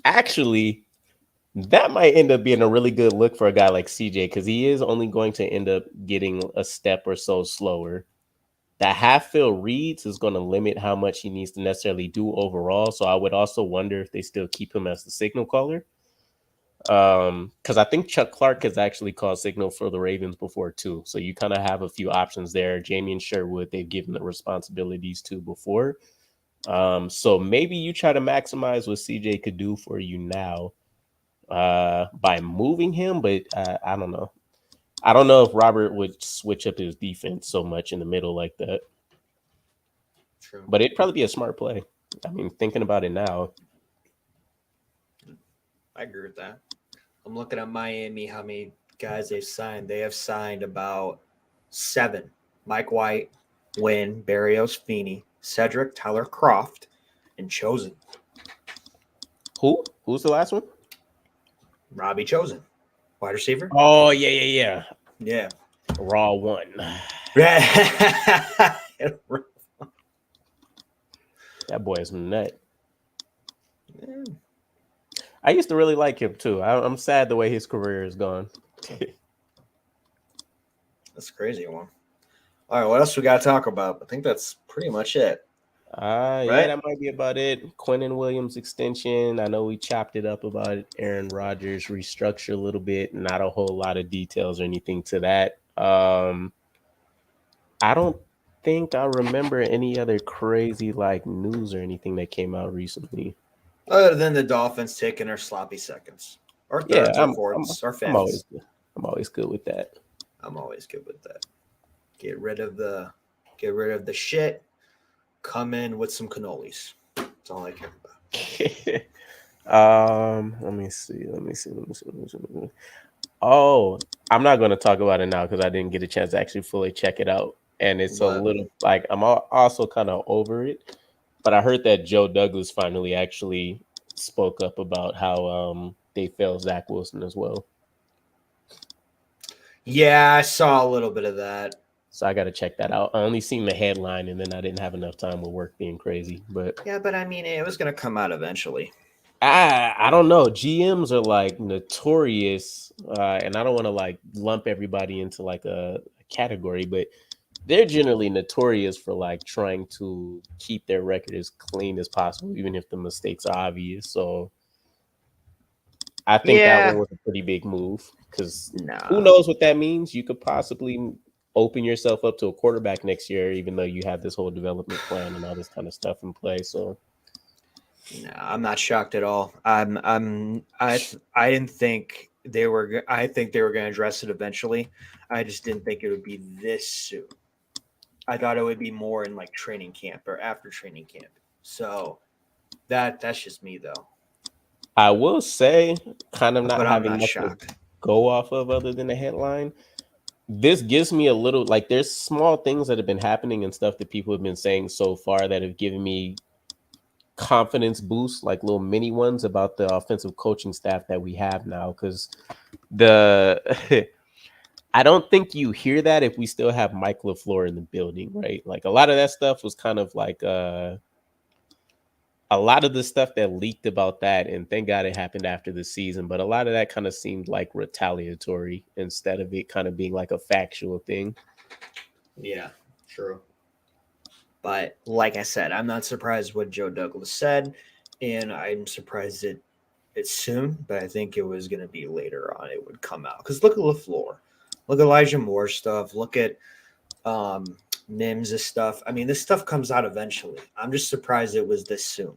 Actually, that might end up being a really good look for a guy like CJ because he is only going to end up getting a step or so slower. The half-field reads is going to limit how much he needs to necessarily do overall. So I would also wonder if they still keep him as the signal caller. Because I think Chuck Clark has actually called signal for the Ravens before too. So you kind of have a few options there. Jamie and Sherwood, they've given the responsibilities to before. So maybe you try to maximize what CJ could do for you now by moving him, but I don't know. I don't know if Robert would switch up his defense so much in the middle like that. True. But it'd probably be a smart play. I mean, thinking about it now. I agree with that. I'm looking at Miami, how many guys they've signed. They have signed about 7. Mike White, Wynn, Barrios, Feeney, Cedric, Tyler Croft, and Chosen. Who? Who's the last one? Robbie Chosen, wide receiver. Oh, yeah. Yeah. Raw one. That That boy is nut. Yeah. I used to really like him too. I'm sad the way his career is gone. That's a crazy one. All right, what else we got to talk about? I think that's pretty much it. Right? Yeah, that might be about it. Quinnen Williams extension. I know we chopped it up about Aaron Rodgers restructure a little bit. Not a whole lot of details or anything to that. I don't think I remember any other crazy like news or anything that came out recently. Other than the Dolphins taking their sloppy seconds or thirds or fourths or fifths. I'm always good with that. I'm always good with that. Get rid of the shit. Come in with some cannolis. That's all I care about. Let me see. Oh, I'm not going to talk about it now because I didn't get a chance to actually fully check it out. And it's a little like I'm also kind of over it. But I heard that Joe Douglas finally actually spoke up about how they failed Zach Wilson as well. Yeah, I saw a little bit of that. So I got to check that out. I only seen the headline, and then I didn't have enough time with work being crazy. But yeah, but I mean, it was going to come out eventually. I don't know. GMs are like notorious, and I don't want to like lump everybody into like a category, but they're generally notorious for like trying to keep their record as clean as possible, even if the mistakes are obvious. So I think that one was a pretty big move because who knows what that means? You could possibly open yourself up to a quarterback next year, even though you have this whole development plan and all this kind of stuff in play. So no, I'm not shocked at all. I didn't think they were. I think they were going to address it eventually. I just didn't think it would be this soon. I thought it would be more in like training camp or after training camp. So that's just me though. I will say, kind of not having much to go off of other than the headline. This gives me a little like there's small things that have been happening and stuff that people have been saying so far that have given me confidence boost, like little mini ones about the offensive coaching staff that we have now. Because I don't think you hear that if we still have Mike LaFleur in the building, right? Like a lot of that stuff was kind of like a lot of the stuff that leaked about that, and thank God it happened after the season, but a lot of that kind of seemed like retaliatory instead of it kind of being like a factual thing. Yeah, true. But like I said, I'm not surprised what Joe Douglas said, and I'm surprised it's soon, but I think it was going to be later on it would come out. Because look at LaFleur. Look at Elijah Moore's stuff. Look at Mims' stuff. I mean, this stuff comes out eventually. I'm just surprised it was this soon,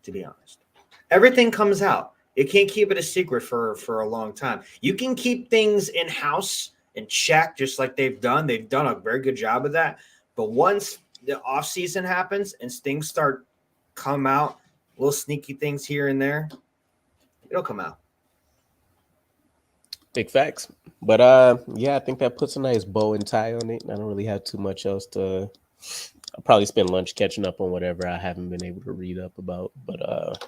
to be honest. Everything comes out. You can't keep it a secret for a long time. You can keep things in-house and check just like they've done. They've done a very good job of that. But once the off-season happens and things start come out, little sneaky things here and there, it'll come out. Big facts. But yeah, I think that puts a nice bow and tie on it. I don't really have too much else to. I'll probably spend lunch catching up on whatever I haven't been able to read up about. But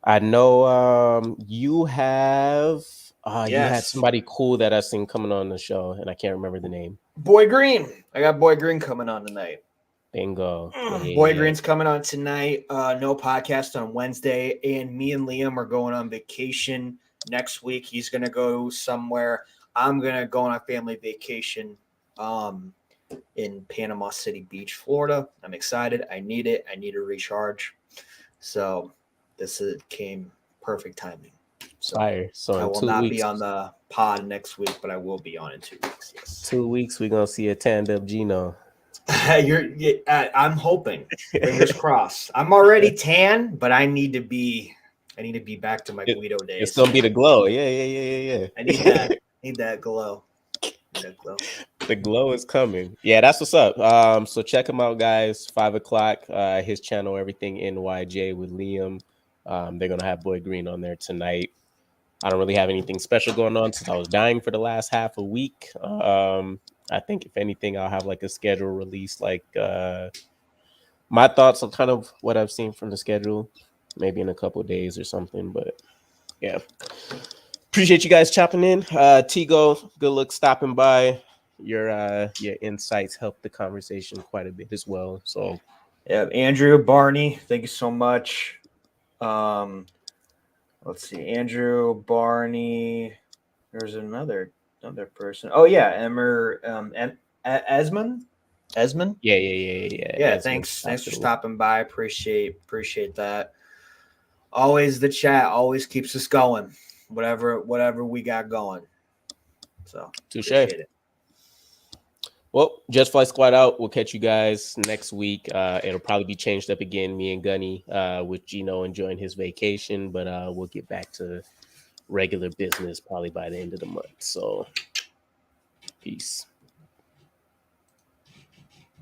I know you have you had somebody cool that I seen coming on the show, and I can't remember the name. Boy Green. I got Boy Green coming on tonight. Bingo. Boy Green's coming on tonight. No podcast on Wednesday, and me and Liam are going on vacation next week. He's going to go somewhere. I'm going to go on a family vacation in Panama City Beach, Florida. I'm excited. I need it. I need a recharge. So this came perfect timing. So Fire. So I will not be on the pod next week, but I will be on in 2 weeks. Yes. 2 weeks, we're going to see a tanned-up Gino. I'm hoping. Fingers crossed. I'm already tan, but I need to be back to my Guido days. It's gonna be the glow. Yeah. I need that. Need that glow. The glow is coming. Yeah, that's what's up. So check him out, guys. 5:00. His channel, Everything NYJ with Liam. They're gonna have Boy Green on there tonight. I don't really have anything special going on since I was dying for the last half a week. I think if anything, I'll have like a schedule release, like my thoughts on kind of what I've seen from the schedule, maybe in a couple of days or something. But yeah. Appreciate you guys chopping in. Tigo, good luck stopping by. Your insights helped the conversation quite a bit as well. So yeah, Andrew, Barney, thank you so much. Let's see, Andrew, Barney. There's another person. Oh yeah, Emmer, Esmond. Yeah. Thanks for stopping by. Appreciate that. Always the chat always keeps us going. Whatever we got going. So appreciate it. Well, Jets Flight Squad out. We'll catch you guys next week. It'll probably be changed up again, me and Gunny, with Gino enjoying his vacation, but we'll get back to regular business probably by the end of the month. So peace.